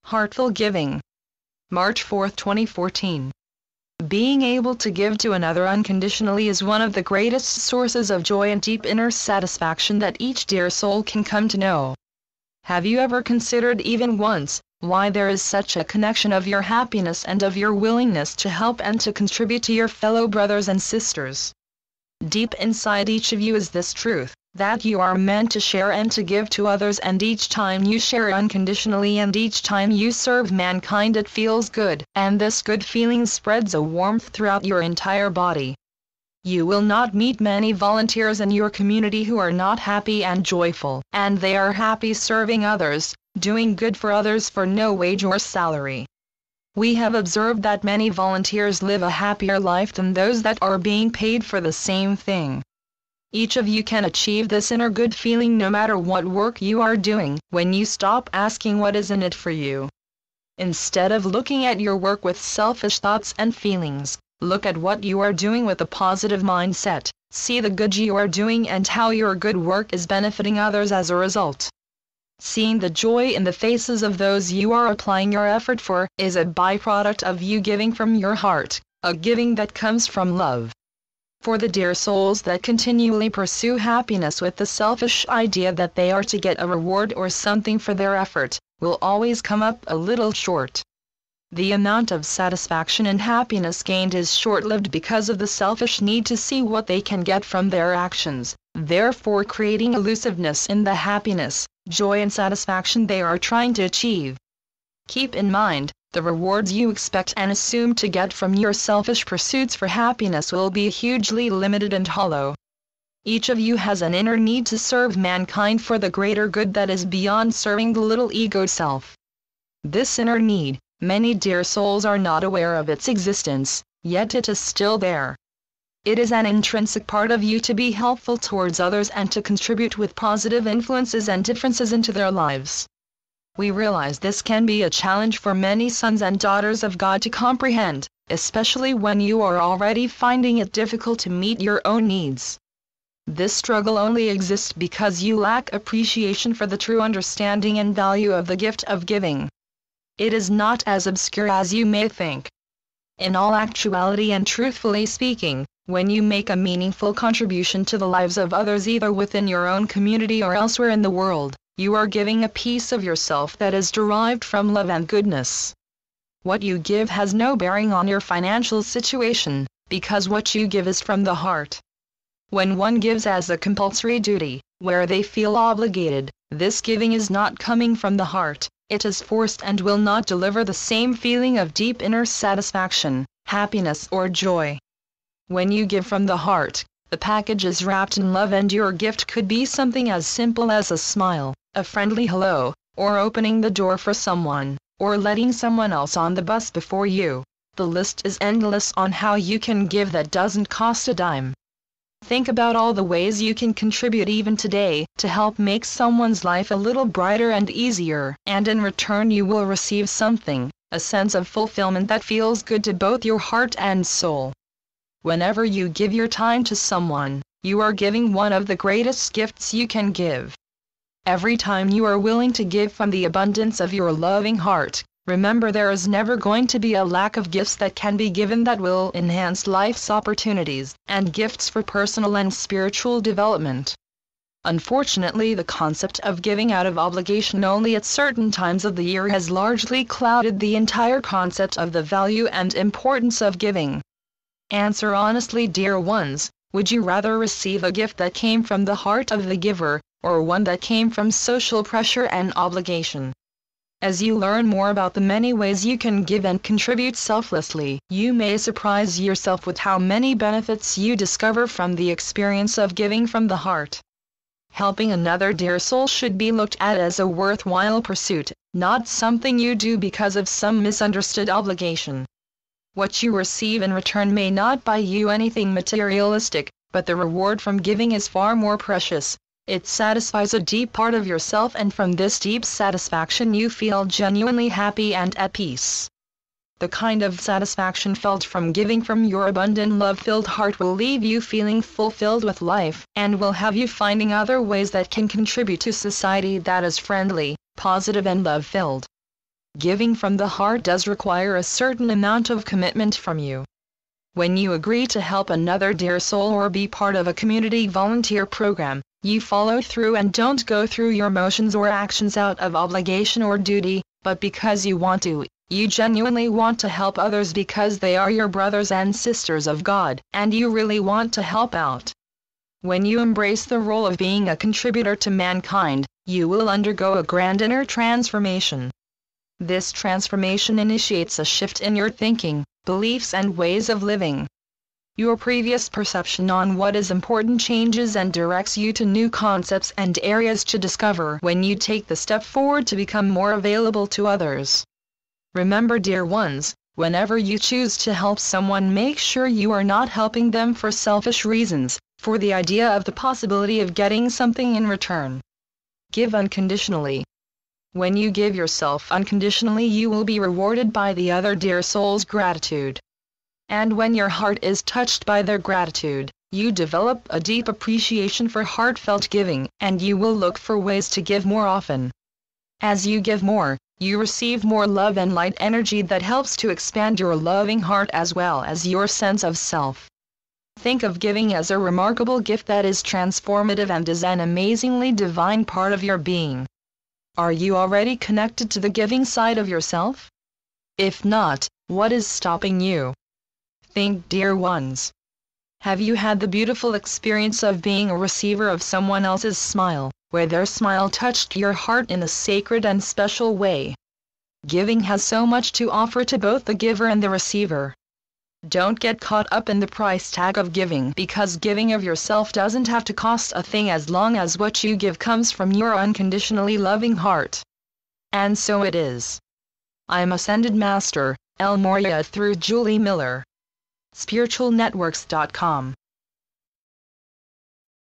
Heart-ful giving. March 4, 2014. Being able to give to another unconditionally is one of the greatest sources of joy and deep inner satisfaction that each dear soul can come to know. Have you ever considered even once why there is such a connection of your happiness and of your willingness to help and to contribute to your fellow brothers and sisters? Deep inside each of you is this truth, that you are meant to share and to give to others, and each time you share unconditionally and each time you serve mankind it feels good, and this good feeling spreads a warmth throughout your entire body. You will not meet many volunteers in your community who are not happy and joyful, and they are happy serving others, doing good for others for no wage or salary. We have observed that many volunteers live a happier life than those that are being paid for the same thing. Each of you can achieve this inner good feeling no matter what work you are doing, when you stop asking what is in it for you. Instead of looking at your work with selfish thoughts and feelings, look at what you are doing with a positive mindset, see the good you are doing and how your good work is benefiting others as a result. Seeing the joy in the faces of those you are applying your effort for is a byproduct of you giving from your heart, a giving that comes from love. For the dear souls that continually pursue happiness with the selfish idea that they are to get a reward or something for their effort, will always come up a little short. The amount of satisfaction and happiness gained is short-lived because of the selfish need to see what they can get from their actions, therefore creating elusiveness in the happiness, joy and satisfaction they are trying to achieve. Keep in mind, the rewards you expect and assume to get from your selfish pursuits for happiness will be hugely limited and hollow. Each of you has an inner need to serve mankind for the greater good that is beyond serving the little ego self. This inner need, many dear souls are not aware of its existence, yet it is still there. It is an intrinsic part of you to be helpful towards others and to contribute with positive influences and differences into their lives. We realize this can be a challenge for many sons and daughters of God to comprehend, especially when you are already finding it difficult to meet your own needs. This struggle only exists because you lack appreciation for the true understanding and value of the gift of giving. It is not as obscure as you may think. In all actuality and truthfully speaking, when you make a meaningful contribution to the lives of others either within your own community or elsewhere in the world, you are giving a piece of yourself that is derived from love and goodness. What you give has no bearing on your financial situation, because what you give is from the heart. When one gives as a compulsory duty, where they feel obligated, this giving is not coming from the heart, it is forced and will not deliver the same feeling of deep inner satisfaction, happiness or joy. When you give from the heart, the package is wrapped in love and your gift could be something as simple as a smile, a friendly hello, or opening the door for someone, or letting someone else on the bus before you. The list is endless on how you can give that doesn't cost a dime. Think about all the ways you can contribute even today to help make someone's life a little brighter and easier, and in return you will receive something, a sense of fulfillment that feels good to both your heart and soul. Whenever you give your time to someone, you are giving one of the greatest gifts you can give. Every time you are willing to give from the abundance of your loving heart, remember there is never going to be a lack of gifts that can be given that will enhance life's opportunities, and gifts for personal and spiritual development. Unfortunately, the concept of giving out of obligation only at certain times of the year has largely clouded the entire concept of the value and importance of giving. Answer honestly, dear ones, would you rather receive a gift that came from the heart of the giver, or one that came from social pressure and obligation? As you learn more about the many ways you can give and contribute selflessly, you may surprise yourself with how many benefits you discover from the experience of giving from the heart. Helping another dear soul should be looked at as a worthwhile pursuit, not something you do because of some misunderstood obligation. What you receive in return may not buy you anything materialistic, but the reward from giving is far more precious. It satisfies a deep part of yourself, and from this deep satisfaction you feel genuinely happy and at peace. The kind of satisfaction felt from giving from your abundant love-filled heart will leave you feeling fulfilled with life, and will have you finding other ways that can contribute to society that is friendly, positive and love-filled. Giving from the heart does require a certain amount of commitment from you. When you agree to help another dear soul or be part of a community volunteer program, you follow through and don't go through your motions or actions out of obligation or duty, but because you want to. You genuinely want to help others because they are your brothers and sisters of God, and you really want to help out. When you embrace the role of being a contributor to mankind, you will undergo a grand inner transformation. This transformation initiates a shift in your thinking, beliefs and ways of living. Your previous perception on what is important changes and directs you to new concepts and areas to discover when you take the step forward to become more available to others. Remember, dear ones, whenever you choose to help someone, make sure you are not helping them for selfish reasons, for the idea of the possibility of getting something in return. Give unconditionally. When you give yourself unconditionally, you will be rewarded by the other dear soul's gratitude. And when your heart is touched by their gratitude, you develop a deep appreciation for heartfelt giving, and you will look for ways to give more often. As you give more, you receive more love and light energy that helps to expand your loving heart as well as your sense of self. Think of giving as a remarkable gift that is transformative and is an amazingly divine part of your being. Are you already connected to the giving side of yourself? If not, what is stopping you? Think, dear ones. Have you had the beautiful experience of being a receiver of someone else's smile, where their smile touched your heart in a sacred and special way? Giving has so much to offer to both the giver and the receiver. Don't get caught up in the price tag of giving, because giving of yourself doesn't have to cost a thing as long as what you give comes from your unconditionally loving heart. And so it is. I'm Ascended Master, El Morya, through Julie Miller. SpiritualNetworks.com